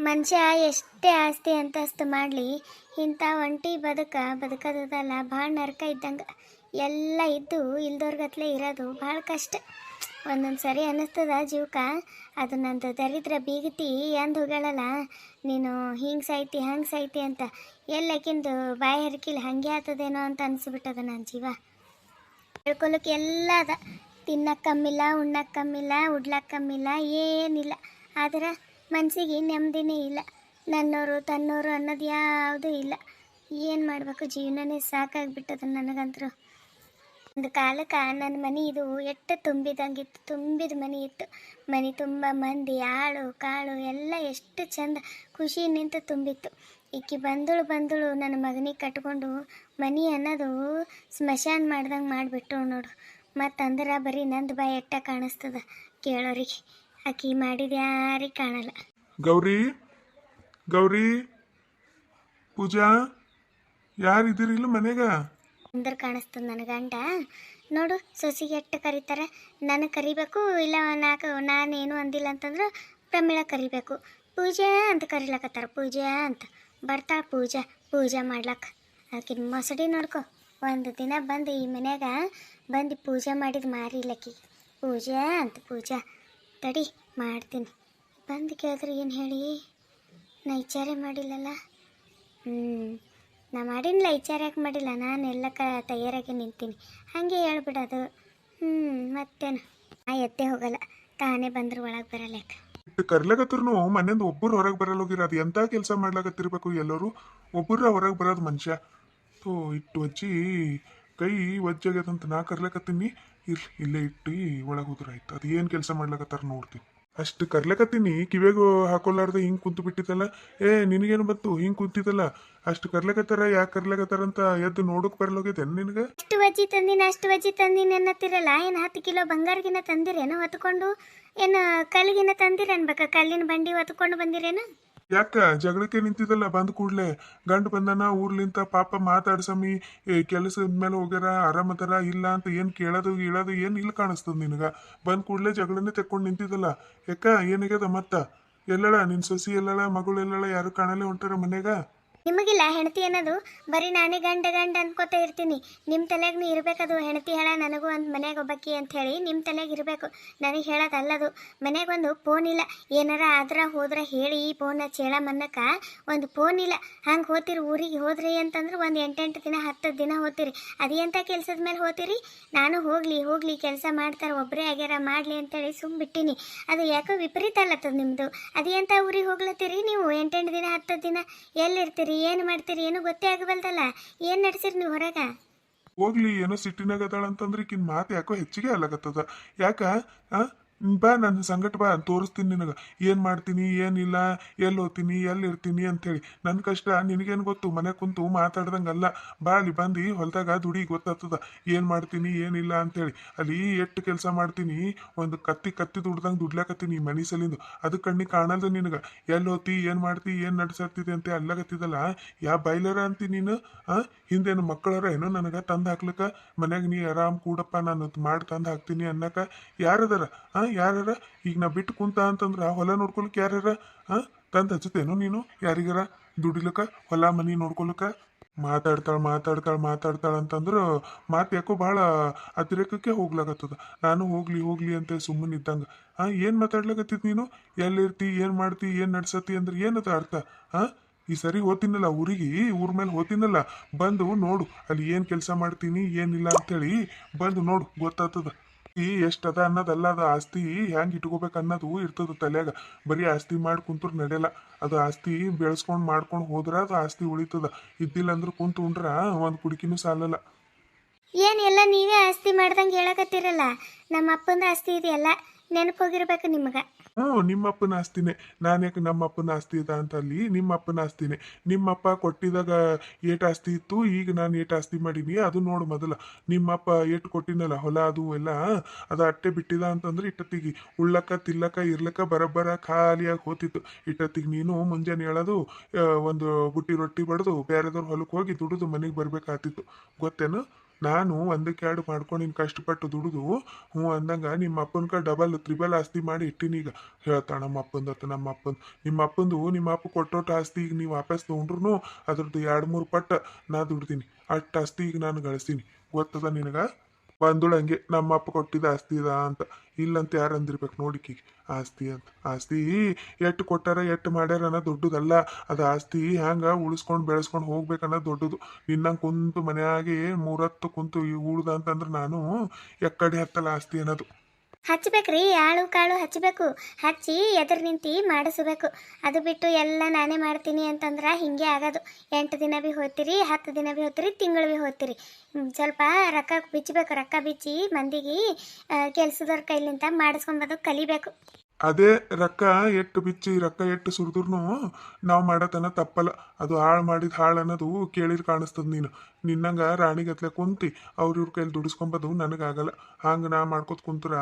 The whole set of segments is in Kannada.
ಮನುಷ್ಯ ಎಷ್ಟೇ ಆಸ್ತಿ ಅಂತಸ್ತು ಮಾಡಲಿ ಇಂಥ ಒಂಟಿ ಬದುಕೋದಲ್ಲ ಭಾಳ ನರಕ ಇದ್ದಂಗೆ. ಎಲ್ಲ ಇದ್ದು ಇಲ್ದೋರ್ಗತ್ಲೆ ಇರೋದು ಭಾಳ ಕಷ್ಟ. ಒಂದೊಂದು ಸರಿ ಅನ್ನಿಸ್ತದ ಜೀವಕ್ಕೆ, ಅದು ನಂದು ದರಿದ್ರ ಬೀಗತಿ ಅಂದು ಹೋಗ್ಯಾಳಲ್ಲ, ನೀನು ಹಿಂಗೆ ಸಾಯ್ತಿ ಹಂಗೆ ಸಾಯ್ತಿ ಅಂತ. ಎಲ್ಲಕ್ಕಿಂದು ಬಾಯಿ ಹರಿಕಿಲ್ಲ ಹಂಗೆ ಆಗ್ತದೇನೋ ಅಂತ ಅನಿಸ್ಬಿಟ್ಟದ ನನ್ನ ಜೀವ. ಹೇಳ್ಕೊಳಕ್ಕೆ ಎಲ್ಲ ಅದ, ತಿನ್ನಕ್ಕೆ ಕಮ್ಮಿಲ್ಲ, ಉಣ್ಣಕ್ಕೆ ಕಮ್ಮಿಲ್ಲ, ಉಡ್ಲಕ್ಕೆ ಕಮ್ಮಿಲ್ಲ, ಏನಿಲ್ಲ. ಆದ್ರೆ ಮನಸ್ಸಿಗೆ ನೆಮ್ಮದಿನೇ ಇಲ್ಲ. ನನ್ನೋರು ತನ್ನೋರು ಅನ್ನೋದು ಯಾವುದೂ ಇಲ್ಲ. ಏನು ಮಾಡಬೇಕು, ಜೀವನನೇ ಸಾಕಾಗಿಬಿಟ್ಟದ ನನಗಂತರೂ. ಒಂದು ಕಾಲಕ್ಕೆ ನನ್ನ ಮನೆ ಇದು ಎಷ್ಟು ತುಂಬಿದಂಗಿತ್ತು, ತುಂಬಿದ ಮನೆ ಇತ್ತು. ಮನೆ ತುಂಬ ಮಂದಿ ಆಳು ಕಾಳು ಎಲ್ಲ ಎಷ್ಟು ಚಂದ ಖುಷಿ ನಿಂತು ತುಂಬಿತ್ತು. ಈಕಿ ಬಂದಳು ನನ್ನ ಮಗನಿಗೆ ಕಟ್ಕೊಂಡು ಮನೆ ಅನ್ನೋದು ಸ್ಮಶಾನ ಮಾಡ್ದಂಗೆ ಮಾಡಿಬಿಟ್ಟು ನೋಡು. ಮತ್ತಂದ್ರೆ ಬರೀ ನಂದು ಬಾಯಿ ಎಟ್ಟ ಕಾಣಿಸ್ತದ ಕೇಳೋರಿಗೆ. ಆಕಿ ಮಾಡಿದ ಯಾರಿಗೆ ಕಾಣಲ್ಲ. ಗೌರಿ ಗೌರಿ ಪೂಜಾ, ಯಾರಿದ್ದೀರಿಲ್ಲ ಮನೆಗ? ಅಂದ್ರೆ ಕಾಣಿಸ್ತದ ನನ್ನ ಗಂಡ. ನೋಡು ಸೊಸಿಗೆ ಎಷ್ಟು ಕರೀತಾರೆ. ನನಗೆ ಕರಿಬೇಕು, ಇಲ್ಲ ನಾನೇನು ಅಂದಿಲ್ಲ ಅಂತಂದ್ರೆ ಪ್ರಮೀಳ ಕರಿಬೇಕು. ಪೂಜೆ ಅಂತ ಕರಿಲಕತ್ತಾರ, ಪೂಜೆ ಅಂತ. ಬರ್ತಾಳೆ ಪೂಜೆ ಮಾಡ್ಲಕ್ಕ. ಅದಕ್ಕೆ ಮೊಸಡಿ ನೋಡ್ಕೊ, ಒಂದು ದಿನ ಬಂದು ಈ ಮನ್ಯಾಗ ಬಂದು ಪೂಜೆ ಮಾಡಿದ ಮಾರಿಲ್ಲಕ್ಕಿ. ಪೂಜೆ ಅಂತ ಪೂಜಾ ತಡಿ ಮಾಡ್ತೀನಿ. ಬಂದು ಕೇಳಿದ್ರೆ ಏನು ಹೇಳಿ, ನಾ ವಿಚಾರ ಮಾಡಿಲ್ಲಲ್ಲ. ನಾ ಮಾಡಿಲ್ಲ, ವಿಚಾರ ಯಾಕೆ ಮಾಡಿಲ್ಲ, ನಾನು ಎಲ್ಲ ತಯಾರಾಗಿ ನಿಂತೀನಿ, ಹಾಗೆ ಹೇಳ್ಬಿಡೋದು. ಮತ್ತೇನು, ನಾ ಎತ್ತೆ ಹೋಗಲ್ಲ, ತಾನೇ ಬಂದ್ರೆ ಒಳಗೆ ಬರಲ್ಲ. ಯಾಕೆ ಕರ್ಲಾಕತ್ರು ಮನೆಯಿಂದ ಒಬ್ಬರು ಹೊರಗೆ ಬರಲ್ಲ ಹೋಗಿರ. ಅದು ಎಂಥ ಕೆಲಸ ಮಾಡ್ಲಾಕತ್ತಿರ್ಬೇಕು ಎಲ್ಲರೂ, ಒಬ್ಬರ ಹೊರಗೆ ಬರೋದು ಮನುಷ್ಯ. ತೋ ಇಟ್ಟು ಹಚ್ಚಿ ಕೈ ಒಜ್ಜಾಗ್ಯದಂತ ನಾ ಕರ್ಲಾಕತ್ತೀನಿ, ಇಲ್ಲೇ ಇಟ್ಟು ಒಳಗೆ ಹೋದ್ರಾಯ್ತು. ಅದು ಏನು ಕೆಲಸ ಮಾಡ್ಲಾಕತ್ತಾರ ನೋಡ್ತೀನಿ. ಅಷ್ಟು ಕರ್ಲಕತ್ತೀನಿ, ಕಿವಿಗೂ ಹಾಕೊಲಾರ್ದ ಹಿಂಗೆ ಕುಂತು ಬಿಟ್ಟಿದ್ದಲ್ಲ. ನಿನಗೇನು ಬಂತು, ಹಿಂಗೆ ಕುಂತಿದ್ದಲ್ಲ. ಅಷ್ಟು ಕರ್ಲಕತ್ತಾರ, ಯಾಕೆ ಕರ್ಲಕತ್ತಾರ ಅಂತ ಎದ್ದು ನೋಡೋಕೆ ಬರಲೋಗೈತೆ ನಿನಗೆ? ಅಷ್ಟು ವಜ್ಜಿ ತಂದಿನಿ ಅನ್ನತ್ತಿರಲ್ಲ. ಏನು 10 ಕಿಲೋ ಬಂಗಾರಗಿನ ತಂದಿರೇನು ಹೊತ್ಕೊಂಡು? ಏನು ಕಲ್ಲಿಗಿನ ತಂದಿರ ಅನ್ಬೇಕ? ಕಲ್ಲಿನ ಬಂಡಿ ಹೊತ್ಕೊಂಡು ಬಂದಿರೇನು? ಯಾಕ ಜಗಳಕ್ಕೆ ನಿಂತಿದ್ದಲ್ಲ ಬಂದ ಕೂಡ್ಲೆ? ಗಂಡು ಬಂದನ ಊರ್ಲಿಂತ, ಪಾಪ ಮಾತಾಡ್ಸಮಿ, ಕೆಲಸದ ಮೇಲೆ ಹೋಗ್ಯಾರ, ಆರಾಮದಾರ ಇಲ್ಲ ಅಂತ ಏನು ಕೇಳೋದು ಏನು ಇಲ್ಲ ಕಾಣಿಸ್ತದ ನಿನಗ? ಬಂದ ಕೂಡ್ಲೆ ಜಗಳನ್ನೇ ತೆಕ್ಕೊಂಡು ನಿಂತಿದ್ದಲ್ಲ. ಯಾಕ ಏನಾಗ್ಯದ ಮತ್ತ? ಎಲ್ಲಳ ನಿನ್ ಸೊಸಿ, ಎಲ್ಲಳ ಮಗಳು, ಎಲ್ಲಳ ಯಾರು ಕಾಣಲ್ಲೇ ಹೊಂಟಾರ ಮನ್ಯಾಗ? ನಿಮಗಿಲ್ಲ ಹೆಣತಿ ಅನ್ನೋದು? ಬರೀ ನಾನೇ ಗಂಡ ಅನ್ಕೋತಾ ಇರ್ತೀನಿ. ನಿಮ್ಮ ತಲೆಗೂ ಇರಬೇಕದು. ಹೆಣತಿ ಹೇಳ ನನಗೂ ಒಂದು ಮನ್ಯಾಗ ಒಬ್ಬಕ್ಕಿ ಅಂತ ಹೇಳಿ ನಿಮ್ಮ ತಲೆಗೆ ಇರಬೇಕು, ನನಗೆ ಹೇಳೋದಲ್ಲದು. ಮನ್ಯಾಗ ಒಂದು ಫೋನ್ ಇಲ್ಲ, ಏನಾರ ಆದ್ರೆ ಹೋದ್ರೆ ಹೇಳಿ ಈ ಫೋನ್ ಚೇಳ ಮನ್ನಕ್ಕೆ ಒಂದು ಫೋನ್ ಇಲ್ಲ. ಹಂಗೆ ಹೋತಿರಿ ಊರಿಗೆ ಹೋದ್ರಿ ಅಂತಂದ್ರೆ ಒಂದು 8 ದಿನ 10 ದಿನ ಹೋಗ್ತೀರಿ. ಅದೇಂಥ ಕೆಲಸದ ಮೇಲೆ ಹೋಗ್ತೀರಿ? ನಾನು ಹೋಗ್ಲಿ ಕೆಲಸ ಮಾಡ್ತಾರೆ, ಒಬ್ಬರೇ ಆಗ್ಯಾರ ಮಾಡಲಿ ಅಂತೇಳಿ ಬಿಟ್ಟಿನಿ. ಅದು ಯಾಕೋ ವಿಪರೀತ ಅಲ್ಲತ್ತದ ನಿಮ್ಮದು. ಅದೇಂಥ ಊರಿಗೆ ಹೋಗ್ಲತ್ತೀರಿ ನೀವು? 8 ದಿನ 10 ದಿನ ಎಲ್ಲಿರ್ತೀರಿ, ಏನು ಮಾಡ್ತೀರಿ, ಏನು ಗೊತ್ತೇ ಆಗಬಲ್ದಲ್ಲ. ಏನು ನಡೆಸಿರಿ ನೀವು ಹೊರಗ? ಹೋಗ್ಲಿ, ಏನೋ ಸಿಟ್ಟಿನಾಗ ಅದಾಳ ಅಂತಂದ್ರೆ ಈಕಿನ ಮಾತು ಯಾಕೋ ಹೆಚ್ಚಿಗೆ ಅಲ್ಲಾಗತ್ತದ. ಯಾಕ ಬಾ ನನ್ನ ಸಂಗಟ ಬಾ, ತೋರಿಸ್ತೀನಿ ನಿನಗೆ ಏನು ಮಾಡ್ತೀನಿ ಏನಿಲ್ಲ, ಎಲ್ಲಿ ಹೋಗ್ತೀನಿ ಎಲ್ಲಿರ್ತೀನಿ ಅಂಥೇಳಿ. ನನ್ನ ಕಷ್ಟ ನಿನಗೇನು ಗೊತ್ತು? ಮನೆ ಕುಂತು ಮಾತಾಡ್ದಂಗಲ್ಲ. ಬಾ ಅಲ್ಲಿ ಬಂದು ಹೊಲದಾಗ ದುಡಿ, ಗೊತ್ತಾಗ್ತದ ಏನು ಮಾಡ್ತೀನಿ ಏನಿಲ್ಲ ಅಂಥೇಳಿ. ಅಲ್ಲಿ ಎಷ್ಟು ಕೆಲಸ ಮಾಡ್ತೀನಿ, ಒಂದು ಕತ್ತಿ ದುಡ್ದಂಗೆ ದುಡ್ಲಾಕತ್ತೀನಿ ಈ ಮನೆ ಸಲಿಂದು. ಅದು ಕಣ್ಣಿಗೆ ಕಾಣಲ್ದು ನಿನಗೆ. ಎಲ್ಲಿ ಹೋಗ್ತಿ ಏನು ಮಾಡ್ತಿ ಏನು ನಡ್ಸತ್ತಿದೆ ಅಂತ ಅಲ್ಲಾಗತ್ತಿದಲ್ಲ. ಯಾವ ಬೈಲರ ಅಂತಿ ನೀನು? ಹಿಂದೇನು ಮಕ್ಕಳರ ಏನೋ ನನಗೆ ತಂದು ಹಾಕ್ಲಿಕ್ಕ? ಮನ್ಯಾಗ ನೀ ಆರಾಮ್ ಕೂಡಪ್ಪ, ನಾನು ಮಾಡಿ ತಂದು ಹಾಕ್ತೀನಿ ಅನ್ನಕ ಯಾರದಾರ? ಯಾರ ಈಗ ನಾ ಬಿಟ್ಟು ಕುಂತ ಅಂತಂದ್ರ ಹೊಲ ನೋಡ್ಕೊಳಕ್ ಯಾರ ತಂದು ಹಚ್ಚತೇನು ನೀನು ಯಾರಿಗಾರ ದುಡಿಲಕ್ಕ, ಹೊಲ ಮನಿ ನೋಡ್ಕೊಳಕ? ಮಾತಾಡ್ತಾಳ ಅಂತಂದ್ರೆ ಮಾತು ಯಾಕೋ ಭಾಳ ಅತಿರೇಕಕ್ಕೆ ಹೋಗ್ಲಾಗತ್ತದ. ನಾನು ಹೋಗ್ಲಿ ಅಂತ ಸುಮ್ಮನೆ ಇದ್ದಂಗ ಏನು ಮಾತಾಡ್ಲಾಗತ್ತಿದ್ ನೀನು? ಎಲ್ಲಿರ್ತಿ ಏನು ಮಾಡ್ತಿ ಏನು ನಡ್ಸತಿ ಅಂದ್ರೆ ಏನದ ಅರ್ಥ? ಈ ಸರಿ ಹೋಗ್ತೀನಲ್ಲ ಊರಿಗೆ, ಊರ ಮೇಲೆ ಹೋಗ್ತೀನಲ್ಲ, ಬಂದು ನೋಡು ಅಲ್ಲಿ ಏನು ಕೆಲಸ ಮಾಡ್ತೀನಿ ಏನಿಲ್ಲ ಅಂತೇಳಿ ಬಂದು ನೋಡು, ಗೊತ್ತಾಗ್ತದ. ಎಷ್ಟದ ಅನ್ನೋದಲ್ಲ, ಅದು ಆಸ್ತಿ ಹೆಂಗೆ ಇಟ್ಕೋಬೇಕು ಅನ್ನೋದು ಇರ್ತದ ತಲೆಯಾಗ. ಬರೀ ಆಸ್ತಿ ಮಾಡಿ ಕುಂತ್ರು ನಡೆಯಲ್ಲ. ಅದು ಆಸ್ತಿ ಬೆಳೆಸ್ಕೊಂಡು ಮಾಡ್ಕೊಂಡು ಹೋದ್ರ ಅದು ಆಸ್ತಿ ಉಳಿತದ. ಇದ್ದಿಲ್ಲ ಅಂದ್ರೆ ಕುಂತು ಉಂಡ್ರ ಒಂದು ಕುಡಿಕಿನೂ ಸಾಲಲ್ಲ. ಏನೆಲ್ಲ ನೀವೇ ಆಸ್ತಿ ಮಾಡ್ದಂಗೆ ಹೇಳಕತ್ತೀರಲ್ಲ. ನಮ್ಮ ಅಪ್ಪಂದ ಆಸ್ತಿ ಇದೆಯಲ್ಲ, ನೆನಪು ಹೋಗಿರ್ಬೇಕು ನಿಮ್ಗೆ. ನಿಮ್ಮ ಅಪ್ಪನ ಆಸ್ತಿನೇ. ನಾನು ಯಾಕೆ ನಮ್ಮ ಅಪ್ಪನ ಆಸ್ತಿ ಇದೆ ಅಂತ ಅಲ್ಲಿ? ನಿಮ್ಮ ಅಪ್ಪನ ಆಸ್ತಿನೇ. ನಿಮ್ಮಪ್ಪ ಕೊಟ್ಟಿದಾಗ ಏಟ್ ಆಸ್ತಿ ಇತ್ತು, ಈಗ ನಾನು ಏಟ್ ಆಸ್ತಿ ಮಾಡೀನಿ ಅದು ನೋಡು ಮೊದಲ. ನಿಮ್ಮಪ್ಪ ಏಟು ಕೊಟ್ಟಿನಲ್ಲ ಹೊಲ ಅದು ಎಲ್ಲ, ಅದು ಅಟ್ಟೆ ಬಿಟ್ಟಿದ ಅಂತಂದ್ರೆ ಇಟ್ಟತ್ತಿಗೆ ಉಳ್ಳಕ್ಕ ತಿಲ್ಲಕ್ಕ ಇರ್ಲಕ್ಕ ಬರಬ್ಬರ ಖಾಲಿಯಾಗಿ ಹೋತಿತ್ತು. ಇಟ್ಟತ್ತಿಗೆ ನೀನು ಮುಂಜಾನೆ ಹೇಳೋದು, ಒಂದು ಬುಟ್ಟಿ ರೊಟ್ಟಿ ಬಡ್ದು ಬೇರೆದವ್ರ ಹೊಲಕ್ಕೆ ಹೋಗಿ ದುಡಿದು ಮನೆಗೆ ಬರ್ಬೇಕಾಗ್ತಿತ್ತು, ಗೊತ್ತೇನು? ನಾನು ಒಂದಕ್ಕೆ ಎರಡು ಮಾಡ್ಕೊಂಡು ನೀನು ಕಷ್ಟಪಟ್ಟು ದುಡಿದು ಹ್ಞೂ ಅಂದಂಗ ನಿಮ್ಮ ಅಪ್ಪನ ಡಬಲ್ ತ್ರಿಬಲ್ ಆಸ್ತಿ ಮಾಡಿ ಇಟ್ಟಿನೀಗ ಹೇಳ್ತಾಳ ನಮ್ಮ ನಿಮ್ಮ ಅಪ್ಪಂದು ನಿಮ್ಮ ಅಪ್ಪ ಕೊಟ್ಟೋಟ ಆಸ್ತಿ ಈಗ ನೀವು ವಾಪಸ್ ತೊಗೊಂಡ್ರು ಅದ್ರದ್ದು 2-3 ಪಟ್ಟು ನಾ ದುಡ್ತೀನಿ ಅಷ್ಟು ಆಸ್ತಿ ಈಗ ನಾನು ಗಳಿಸ್ತೀನಿ ಗೊತ್ತದ ನಿನಗೆ ಬಂದುಳು ಹಂಗೆ ನಮ್ಮ ಅಪ್ಪ ಕೊಟ್ಟಿದ್ದ ಆಸ್ತಿ ಇದ ಅಂತ ಇಲ್ಲಂತ ಯಾರು ಅಂದಿರ್ಬೇಕು ನೋಡಿಕಿಗೆ ಆಸ್ತಿ ಅಂತ ಆಸ್ತಿ ಎಟ್ಟು ಕೊಟ್ಟಾರ ಎಟ್ಟು ಮಾಡ್ಯಾರ ಅನ್ನೋ ದೊಡ್ಡದಲ್ಲ ಅದು ಆಸ್ತಿ ಹ್ಯಾಂಗ ಉಳಿಸ್ಕೊಂಡು ಬೆಳೆಸ್ಕೊಂಡು ಹೋಗ್ಬೇಕನ್ನೋದು ದೊಡ್ಡದು ನಿನ್ನಂಗೆ ಕುಂತು ಮನ್ಯಾಗೆ 3 ಹೊತ್ತು ಕುಂತು ಉಳ್ದ ಅಂತಂದ್ರೆ ನಾನು ಎಕ್ಕಡೆ ಹತ್ತಲ್ಲ ಆಸ್ತಿ ಅನ್ನೋದು ಹಚ್ಬೇಕ್ರಿ ಆಳು ಕಾಳು ಹಚ್ಚಬೇಕು ಹಚ್ಚಿ ಎದುರು ನಿಂತು ಮಾಡಿಸ್ಬೇಕು ಅದು ಬಿಟ್ಟು ಎಲ್ಲ ನಾನೇ ಮಾಡ್ತೀನಿ ಅಂತಂದ್ರೆ ಹಿಂಗೆ ಆಗೋದು 8 ದಿನ ಭೀ ಹೋಗ್ತೀರಿ 10 ದಿನ ಭೀ ಹೋಗ್ತೀರಿ ತಿಂಗಳು ಭೀ ಹೋಗ್ತೀರಿ ಸ್ವಲ್ಪ ರೊಕ್ಕ ಬಿಚ್ಚಬೇಕು ರೊಕ್ಕ ಬಿಚ್ಚಿ ಮಂದಿಗೆ ಕೆಲಸದವ್ರ ಕೈಲಿಂದ ಮಾಡಿಸ್ಕೊಂಬೋದು ಕಲಿಬೇಕು ಅದೇ ರೊಕ್ಕ ಎಟ್ಟು ಬಿಚ್ಚಿ ರೊಕ್ಕ ಎಟ್ಟು ಸುರಿದ್ರು ನಾವು ಮಾಡತನ ತಪ್ಪಲ್ಲ ಅದು ಹಾಳು ಮಾಡಿದ ಹಾಳು ಅನ್ನೋದು ಕೇಳಿದ್ರೆ ಕಾಣಿಸ್ತದ ನೀನು ನಿನ್ನಂಗ ರಾಣಿಗತ್ಲೆ ಕುಂತಿ ಇವ್ರ ಕೈಲಿ ದುಡಿಸ್ಕೊಂಬೋದು ನನಗಾಗಲ್ಲ ಹಂಗೆ ನಾ ಮಾಡ್ಕೊತ ಕುಂತ್ರ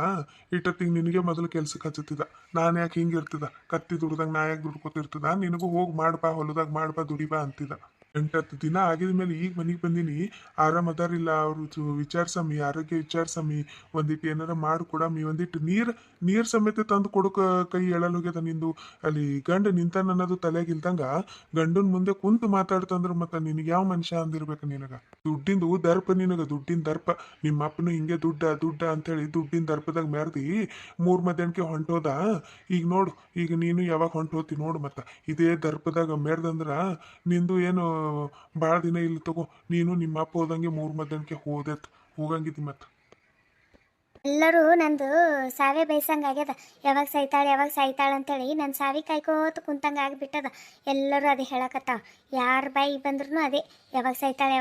ಇಟ್ಟತ್ತಿಗೆ ನಿನಗೆ ಮೊದಲು ಕೆಲ್ಸಕ್ಕೆ ಹಚ್ಚತ್ತಿದ ನಾನು ಯಾಕೆ ಹಿಂಗೆ ಇರ್ತದ ಕತ್ತಿ ದುಡ್ದಂಗೆ ನಾ ಯಾಕೆ ದುಡ್ಕೊತಿರ್ತದ ನಿನಗೂ ಹೋಗಿ ಮಾಡ್ಬಾ ಹೊಲದಾಗ ಮಾಡ್ಬಾ ದುಡಿಬಾ ಅಂತಿದ 8-10 ದಿನ ಆಗಿದ ಮೇಲೆ ಈಗ ಮನೆಗೆ ಬಂದೀನಿ ಆರಾಮ್ ಅದಾರಿಲ್ಲ ಅವರು ವಿಚಾರಿಸಮ್ಮಿ ಆರೋಗ್ಯ ವಿಚಾರಿಸಮ್ಮಿ ಒಂದಿಟ್ಟು ಏನಾರ ಮಾಡಿ ಕೊಡಮ್ಮಿ ಒಂದಿಟ್ಟು ನೀರು ಸಮೇತ ತಂದು ಕೊಡೋಕೆ ಕೈ ಎಳಲ್ ಹೋಗ್ಯದ ನಿಂದು ಅಲ್ಲಿ ಗಂಡ ನಿಂತಾನ ಅನ್ನೋದು ತಲೆಗಿಲ್ದಂಗ ಗಂಡನ ಮುಂದೆ ಕುಂತು ಮಾತಾಡ್ತಂದ್ರೆ ಮತ್ತೆ ನಿನಗೆ ಯಾವ ಮನುಷ್ಯ ಅಂದಿರ್ಬೇಕು ನಿನಗೆ ದುಡ್ಡಿಂದು ದರ್ಪ ನಿನಗೆ ದುಡ್ಡಿನ ದರ್ಪ ನಿಮ್ಮ ಅಪ್ಪನು ಹಿಂಗೆ ದುಡ್ಡ ಅಂತೇಳಿ ದುಡ್ಡಿನ ದರ್ಪದಾಗ ಮೆರ್ದಿ 3 ಮಧ್ಯಾಹ್ನಕ್ಕೆ ಹೊಂಟೋದ ಈಗ ನೋಡು ಈಗ ನೀನು ಯಾವಾಗ ಹೊಂಟೋತಿ ನೋಡು ಮತ್ತೆ ಇದೇ ದರ್ಪದಾಗ ಮೆರ್ದಂದ್ರ ನಿಂದು ಏನು ಭಾಳ ದಿನ ಇಲ್ಲಿ ತಗೋ ನೀನು ನಿಮ್ಮ ಅಪ್ಪ ಹೋದಂಗೆ 3 ಮಧ್ಯಾಹ್ನಕ್ಕೆ ಹೋಗಂಗಿದ್ದಿ ಮತ್ತೆ ಎಲ್ಲರೂ ನಂದು ಸಾವೇ ಬೈಸಂಗೆ ಆಗ್ಯದ ಯಾವಾಗ ಸಾಯ್ತಾಳೆ ಅಂತೇಳಿ ನನ್ನ ಸಾವಿ ಕಾಯ್ಕೋತ ಕುಂತಂಗೆ ಆಗಿಬಿಟ್ಟದ ಎಲ್ಲರೂ ಅದೇ ಹೇಳಕತ್ತಾವ ಯಾರ ಬಾಯಿ ಬಂದ್ರೂ ಅದೇ ಯಾವಾಗ ಸಾಯ್ತಾಳೆ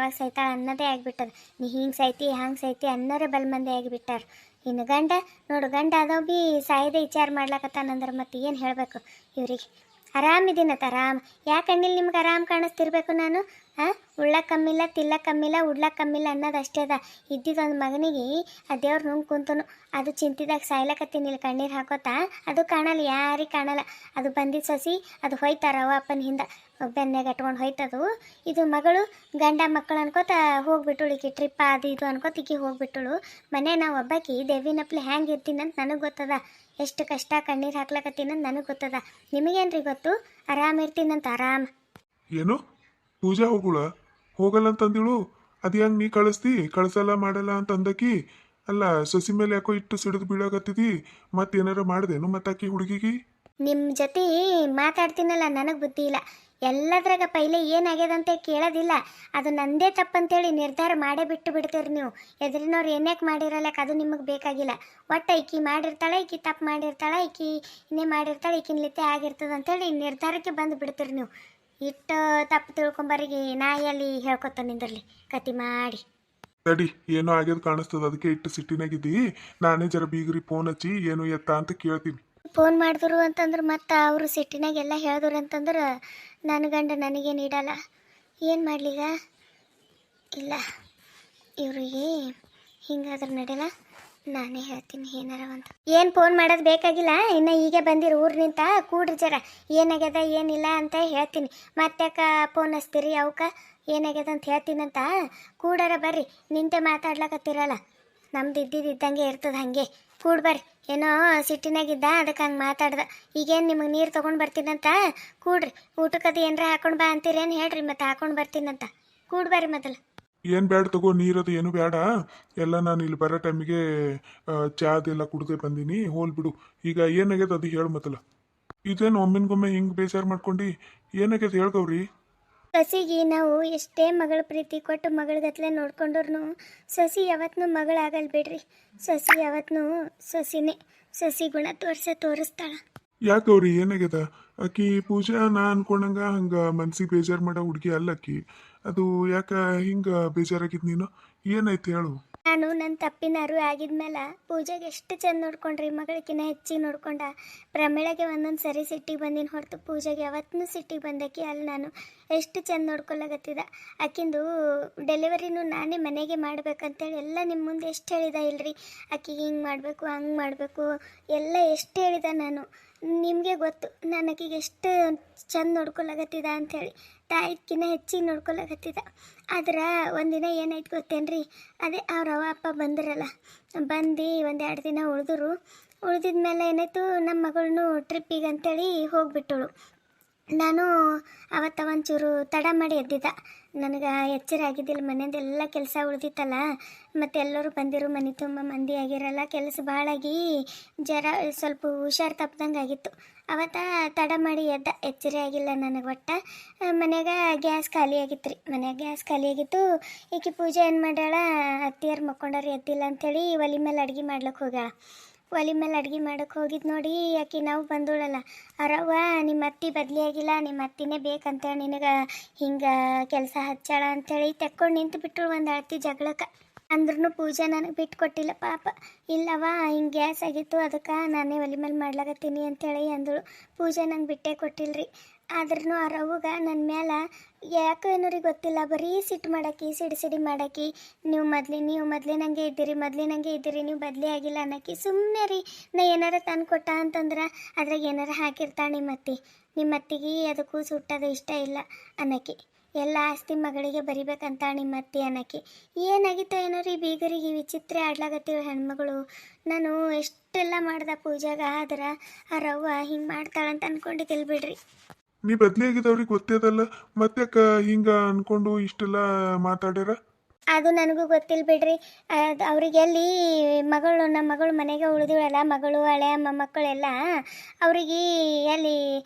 ಅನ್ನೋದೇ ಆಗಿಬಿಟ್ಟದ ನೀ ಹಿಂಗೆ ಸಾಯ್ತಿ ಹಂಗೆ ಸಾಯ್ತಿ ಅನ್ನೋರೇ ಬಲ್ ಮಂದಿ ಆಗಿಬಿಟ್ಟಾರ ಇನ್ನು ಗಂಡ ನೋಡು ಗಂಡ ಅದಾವ ಭೀ ಸಾಯದೆ ವಿಚಾರ ಮಾಡ್ಲಕತ್ತಾನಂದ್ರೆ ಮತ್ತೆ ಏನು ಹೇಳಬೇಕು ಇವ್ರಿಗೆ ಆರಾಮಿದ್ದೀನತ್ತ ಆರಾಮ್ ಯಾಕೆ ಅಣ್ಣಿಲ್ ನಿಮ್ಗೆ ಆರಾಮ್ ಕಾಣಿಸ್ತಿರ್ಬೇಕು ನಾನು ಉಳ್ಳಕ್ಕೆ ಕಮ್ಮಿಲ್ಲ ತಿಲ್ಲಕ್ಕೆ ಕಮ್ಮಿಲ್ಲ ಉಡ್ಲಕ್ಕೆ ಕಮ್ಮಿಲ್ಲ ಅನ್ನೋದು ಅಷ್ಟೇ ಅದ ಇದ್ದಿದ್ದೊಂದು ಮಗನಿಗೆ ಆ ದೇವ್ರು ನುಂಗ್ ಕುಂತನು ಅದು ಚಿಂತಿದಾಗ ಸಾಯ್ಲಕತ್ತೀನಿ ಇಲ್ಲಿ ಕಣ್ಣೀರು ಹಾಕೋತಾ ಅದು ಕಾಣಲ್ಲ ಯಾರಿಗೆ ಕಾಣಲ್ಲ ಅದು ಬಂದಿದ್ದು ಸಸಿ ಅದು ಹೋಯ್ತಾರ ಅವ ಅಪ್ಪನ ಹಿಂದೆ ಬೆನ್ನೆಗೆ ಕಟ್ಕೊಂಡು ಹೋಯ್ತದು ಇದು ಮಗಳು ಗಂಡ ಮಕ್ಕಳು ಅನ್ಕೋತ ಹೋಗ್ಬಿಟ್ಟಳು ಈಕಿ ಟ್ರಿಪ್ ಅದು ಇದು ಅನ್ಕೋತ ಈಕಿ ಹೋಗ್ಬಿಟ್ಟಳು ಮನೆ ನಾವು ಒಬ್ಬಾಕಿ ದೇವಿನಪ್ಲಿ ಹ್ಯಾಂಗೆ ಇರ್ತೀನಿ ಅಂತ ನನಗೆ ಗೊತ್ತದ ಎಷ್ಟು ಕಷ್ಟ ಕಣ್ಣೀರು ಹಾಕ್ಲಕತ್ತೀನಂತ ನನಗೆ ಗೊತ್ತದ ನಿಮಗೇನ್ರಿ ಗೊತ್ತು ಆರಾಮ್ ಇರ್ತೀನಂತ ಆರಾಮ್ ಏನು ಪೂಜಾ ಹೋಗಲ್ಲ ಅಂತಂದಿಳು ಅದು ಹೆಂಗೆ ನೀ ಕಳಿಸಲ್ಲ ಮಾಡಲ್ಲ ಅಂತ ಅಂದಕಿ ಅಲ್ಲ ಸಸಿ ಮೇಲೆ ಯಾಕೋ ಇಟ್ಟು ಸಿಡಿದು ಬೀಳಾಕತ್ತಿದಿ ಮತ್ತೇನಾರ ಮಾಡ್ದೇನು ಮತ್ತಾಕಿ ಹುಡುಗಿಗೆ ನಿಮ್ಮ ಜೊತೆ ಮಾತಾಡ್ತೀನಲ್ಲ ನನಗೆ ಬುದ್ಧಿ ಇಲ್ಲ ಎಲ್ಲದ್ರಾಗ ಪೈಲೆ ಏನಾಗ್ಯದಂತೆ ಕೇಳೋದಿಲ್ಲ ಅದು ನಂದೇ ತಪ್ಪಂತೇಳಿ ನಿರ್ಧಾರ ಮಾಡೇ ಬಿಟ್ಟು ಬಿಡ್ತೀರಿ ನೀವು ಎದುರಿನವ್ರು ಏನ್ಯಾಕೆ ಮಾಡಿರಲ್ಲಕ್ಕೆ ಅದು ನಿಮಗೆ ಬೇಕಾಗಿಲ್ಲ ಒಟ್ಟು ಈಕಿ ಮಾಡಿರ್ತಾಳೆ ಈಕಿ ತಪ್ಪು ಮಾಡಿರ್ತಾಳೆ ಈಕಿ ಇನ್ನೇ ಮಾಡಿರ್ತಾಳೆ ಈಕಿನ್ಲಿತ್ತೆ ಆಗಿರ್ತದೆ ಅಂತೇಳಿ ನಿರ್ಧಾರಕ್ಕೆ ಬಂದು ಬಿಡ್ತೀರಿ ನೀವು ಇಟ್ಟು ತಪ್ಪು ತಿಳ್ಕೊಂಬರಿಗೆ ನಾಯಲ್ಲಿ ಹೇಳ್ಕೊತ ನಿಂದಿರ್ಲಿ ಕತಿ ಮಾಡಿ ತಡಿ ಏನೋ ಆಗ್ಯದ ಕಾಣಿಸ್ತದ ಅದಕ್ಕೆ ಇಟ್ಟು ಸಿಟ್ಟಿನಾಗಿದ್ದಿ ನಾನೇ ಜರ ಬೀಗ್ರಿ ಫೋನ್ ಹಚ್ಚಿ ಏನು ಎತ್ತ ಅಂತ ಕೇಳ್ತೀನಿ ಫೋನ್ ಮಾಡಿದ್ರು ಅಂತಂದ್ರೆ ಮತ್ತೆ ಅವರು ಸಿಟ್ಟಿನಾಗೆಲ್ಲ ಹೇಳಿದ್ರು ಅಂತಂದ್ರೆ ನನ್ನ ಗಂಡ ನನಗೇನು ಇಡಲ್ಲ ಏನು ಮಾಡ್ಲೀಗ ಇಲ್ಲ ಇವ್ರಿಗೆ ಹಿಂಗಾದ್ರೆ ನಡೆಯಲ್ಲ ನಾನೇ ಹೇಳ್ತೀನಿ ಏನಾರ ಅಂತ ಏನು ಫೋನ್ ಮಾಡೋದು ಬೇಕಾಗಿಲ್ಲ ಇನ್ನು ಈಗ ಬಂದಿರು ಊರಿನಿಂದ ಕೂಡ್ರಿ ಜರ ಏನಾಗ್ಯದ ಏನಿಲ್ಲ ಅಂತ ಹೇಳ್ತೀನಿ ಮತ್ತ್ಯಾಕ ಫೋನ್ ಹಚ್ತೀರಿ ಅವಕ್ಕೆ ಏನಾಗ್ಯದ ಅಂತ ಹೇಳ್ತೀನಂತ ಕೂಡಾರ ಬರ್ರಿ ನಿಂತೆ ಮಾತಾಡ್ಲಕತ್ತಿರಲ್ಲ ನಮ್ದು ಇದ್ದಂಗೆ ಇರ್ತದೆ ಹಾಗೆ ಕೂಡ್ ಬರ್ರಿ ಏನೋ ಸಿಟ್ಟಿನಾಗಿದ್ದ ಅದಕ್ಕೆ ಹಂಗೆ ಮಾತಾಡ್ದ ಈಗೇನು ನಿಮಗೆ ನೀರು ತೊಗೊಂಡು ಬರ್ತೀನಂತ ಕೂಡ್ರಿ ಊಟಕ್ಕದು ಏನರ ಹಾಕೊಂಡು ಬಾ ಅಂತೀರೇನು ಹೇಳ್ರಿ ಮತ್ತೆ ಹಾಕೊಂಡು ಬರ್ತೀನಂತ ಕೂಡ್ ಬರ್ರಿ ಮೊದಲು ಏನು ಬೇಡ ತಗೋ ನೀರದು ಏನು ಬೇಡ ಎಲ್ಲ ನಾನು ಇಲ್ಲಿ ಬರೋ ಟೈಮಿಗೆ ಚಾದೆಲ್ಲ ಕುಡ್ದೆ ಬಂದೀನಿ ಹೋಲ್ ಬಿಡು ಈಗ ಏನಾಗ್ಯದ ಅದು ಹೇಳು ಮೊದಲ ಇದೇನು ಒಮ್ಮಿನ್ಗೊಮ್ಮೆ ಹಿಂಗೆ ಬೇಜಾರು ಮಾಡ್ಕೊಂಡು ಏನಾಗ್ಯದ ಹೇಳ್ಗವ್ರಿ ಸಸಿಗೆ ನಾವು ಎಷ್ಟೇ ಮಗಳ ಪ್ರೀತಿ ಕೊಟ್ಟು ಮಗಳಗತ್ಲೆ ನೋಡ್ಕೊಂಡ್ರು ಸಸಿ ಯಾವತ್ತೂ ಮಗಳಾಗಲ್ ಬಿಡ್ರಿ ಸಸಿ ಯಾವತ್ತೂ ಸಸಿನೇ ಸಸಿ ಗುಣ ತೋರಿಸ್ತಾಳ ಯಾಕವ್ರಿ ಏನಾಗ್ಯದ ಆಕಿ ಪೂಜಾ ನಾ ಅನ್ಕೊಂಡಂಗ ಹಂಗೆ ಮನ್ಸಿಗೆ ಬೇಜಾರು ಮಾಡೋ ಹುಡುಗಿ ಅಲ್ಲ ಆಕಿ ಅದು ಯಾಕ ಹಿಂಗೆ ಬೇಜಾರಾಗಿದ್ ನೀನು ಏನಾಯ್ತು ಹೇಳು ನಾನು ನನ್ನ ತಪ್ಪಿನ ಅರಿವು ಆಗಿದ್ಮೇಲೆ ಪೂಜೆಗೆ ಎಷ್ಟು ಚೆಂದ ನೋಡ್ಕೊಂಡ್ರಿ ಮಗಳಿಗಿನ್ನ ಹೆಚ್ಚಿಗೆ ನೋಡ್ಕೊಂಡ ಪ್ರಮಿಳಗೆ ಒಂದೊಂದು ಸರಿ ಸಿಟ್ಟಿಗೆ ಬಂದಿನ ಹೊರತು ಪೂಜೆಗೆ ಯಾವತ್ತೂ ಸಿಟ್ಟಿಗೆ ಬಂದಕ್ಕೆ ಅಲ್ಲಿ ನಾನು ಎಷ್ಟು ಚೆಂದ ನೋಡ್ಕೊಲಾಗತ್ತಿದ. ಆಕಿಂದು ಡೆಲಿವರಿನೂ ನಾನೇ ಮನೆಗೆ ಮಾಡ್ಬೇಕಂತೇಳಿ ಎಲ್ಲ ನಿಮ್ಮ ಮುಂದೆ ಎಷ್ಟು ಹೇಳಿದ ಇಲ್ರಿ. ಆಕಿಗೆ ಹಿಂಗೆ ಮಾಡಬೇಕು ಹಂಗೆ ಮಾಡಬೇಕು ಎಲ್ಲ ಎಷ್ಟು ಹೇಳಿದ ನಾನು. ನಿಮಗೆ ಗೊತ್ತು ನಾನು ಆಕಿಗೆ ಎಷ್ಟು ಚೆಂದ ನೋಡ್ಕೊಲಾಗತ್ತಿದ ಅಂಥೇಳಿ. ತಾಯಿದ್ಕಿನ್ನ ಹೆಚ್ಚಿಗೆ ನೋಡ್ಕೊಲಾಗತ್ತಿದ. ಆದ್ರೆ ಒಂದಿನ ಏನಾಯ್ತು ಗೊತ್ತೇನ್ರಿ, ಅದೇ ಅವ್ರ ಅವ್ವ ಅಪ್ಪ ಬಂದಿರಲ್ಲ, ಬಂದು ಒಂದೆರಡು ದಿನ ಉಳಿದಿದ್ಮೇಲೆ ಏನಾಯ್ತು, ನಮ್ಮ ಮಗಳನ್ನೂ ಟ್ರಿಪ್ಪಿಗೆ ಅಂತೇಳಿ ಹೋಗ್ಬಿಟ್ಟಳು. ನಾನು ಅವತ್ತು ಒಂಚೂರು ತಡ ಮಾಡಿ ಎದ್ದಿದ್ದ. ನನಗೆ ಎಚ್ಚರ ಆಗಿದ್ದಿಲ್ಲ, ಮನೆಯದೆಲ್ಲ ಕೆಲಸ ಉಳಿದಿತ್ತಲ್ಲ, ಮತ್ತು ಎಲ್ಲರೂ ಬಂದಿರು, ಮನೆ ತುಂಬ ಮಂದಿ ಆಗಿರಲ್ಲ, ಕೆಲಸ ಭಾಳಾಗಿ ಸ್ವಲ್ಪ ಹುಷಾರು ತಪ್ಪದಂಗೆ ಆಗಿತ್ತು. ಅವತ್ತು ತಡ ಮಾಡಿ ಎದ್ದ, ಎಚ್ಚರ ಆಗಿಲ್ಲ ನನಗೆ ಒಟ್ಟು. ಮನ್ಯಾಗ ಗ್ಯಾಸ್ ಖಾಲಿ ಆಗಿತ್ತು ರೀ, ಮನ್ಯಾಗ ಗ್ಯಾಸ್ ಖಾಲಿ ಆಗಿತ್ತು. ಈಕೆ ಪೂಜೆ ಏನು ಮಾಡ್ಯಾಳ, ಅತ್ತಿಯರು ಮಕ್ಕೊಂಡಾರ ಎದ್ದಿಲ್ಲ ಅಂಥೇಳಿ ಒಲೆ ಮೇಲೆ ಅಡುಗೆ ಮಾಡ್ಲಿಕ್ಕೆ ಹೋಗ್ಯಾಳ. ಒಲೆ ಮೇಲೆ ಅಡುಗೆ ಮಾಡೋಕೆ ಹೋಗಿದ್ದು ನೋಡಿ ಆಕೆ ನಾವು ಬಂದೋಳಲ್ಲ, ಅವರವ್ವ ನಿಮ್ಮ ಅತ್ತಿ ಬದಲಿ ಆಗಿಲ್ಲ, ನಿಮ್ಮ ಅತ್ತಿನೇ ಬೇಕಂತೇಳಿ ನಿನಗೆ ಹಿಂಗೆ ಕೆಲಸ ಹಚ್ಚಾಳ ಅಂಥೇಳಿ ತೆಕ್ಕೊಂಡು ನಿಂತು ಬಿಟ್ಟರು ಒಂದು ಅಳ್ತಿ ಜಗಳಕ್ಕೆ. ಅಂದ್ರೂ ಪೂಜೆ ನನಗೆ ಬಿಟ್ಟು ಕೊಟ್ಟಿಲ್ಲ ಪಾಪ. ಇಲ್ಲವ ಹಿಂಗೆ ಗ್ಯಾಸ್ ಆಗಿತ್ತು ಅದಕ್ಕೆ ನಾನೇ ಒಲೆ ಮೇಲೆ ಮಾಡ್ಲಾಗತ್ತೀನಿ ಅಂಥೇಳಿ ಅಂದಳು. ಪೂಜೆ ನಂಗೆ ಬಿಟ್ಟೇ ಕೊಟ್ಟಿಲ್ರಿ. ಆದ್ರೂ ಅವ್ರವ್ವಗೆ ನನ್ನ ಮೇಲೆ ಯಾಕೋ ಏನೋರಿಗೆ ಗೊತ್ತಿಲ್ಲ, ಬರೀ ಸಿಟ್ಟು ಮಾಡಾಕಿ, ಸಿಡಿ ಮಾಡಾಕಿ. ನೀವು ಮೊದಲಿನಂಗೆ ಇದ್ದೀರಿ, ನೀವು ಬದಲಿ ಆಗಿಲ್ಲ ಅನ್ನೋಕಿ. ಸುಮ್ಮನೆ ರೀ, ನಾ ಏನಾರ ತಂದು ಕೊಟ್ಟ ಅಂತಂದ್ರೆ ಅದ್ರಾಗ ಏನಾರ ಹಾಕಿರ್ತಾಳೆ ನಿಮ್ಮ ಅತ್ತಿಗೆ ಅದಕ್ಕೂ ಸುಟ್ಟದು ಇಷ್ಟ ಇಲ್ಲ ಅನ್ನೋಕಿ. ಎಲ್ಲ ಆಸ್ತಿ ಮಗಳಿಗೆ ಬರಿಬೇಕಂತ ನಿಮ್ಮ ಅತ್ತಿ ಅನ್ನೋಕಿ. ಏನಾಗಿತ್ತೋ ಏನೋ ರೀ ಬೀಗರಿಗೆ ವಿಚಿತ್ರ ಆಡ್ಲಾಗತ್ತೀವಿ ಹೆಣ್ಮಗಳು. ನಾನು ಎಷ್ಟೆಲ್ಲ ಮಾಡ್ದೆ ಪೂಜಾಗ, ಆದ್ರೆ ಅವ್ರವ್ವ ಹಿಂಗೆ ಮಾಡ್ತಾಳಂತ ಅನ್ಕೊಂಡಿದ್ದಿಲ್ಲ ಬಿಡ್ರಿ. ನೀ ಬದ್ಲಿ ಆಗಿದ್ದವ್ರಿಗೆ ಗೊತ್ತೇದಲ್ಲ, ಮತ್ತೆ ಹಿಂಗ ಅನ್ಕೊಂಡು ಇಷ್ಟೆಲ್ಲ ಮಾತಾಡ್ಯಾರ. ಅದು ನನಗೂ ಗೊತ್ತಿಲ್ಲ ಬಿಡ್ರಿ. ಅದು ಅವ್ರಿಗೆ ಎಲ್ಲಿ ನಮ್ಮ ಮಗಳು ಮನೆಗೆ ಉಳಿದಿವಳಲ್ಲ, ಮಗಳು ಹಳೆ ಮೊಮ್ಮಕ್ಕಳೆಲ್ಲ, ಅವ್ರಿಗೆ ಎಲ್ಲಿ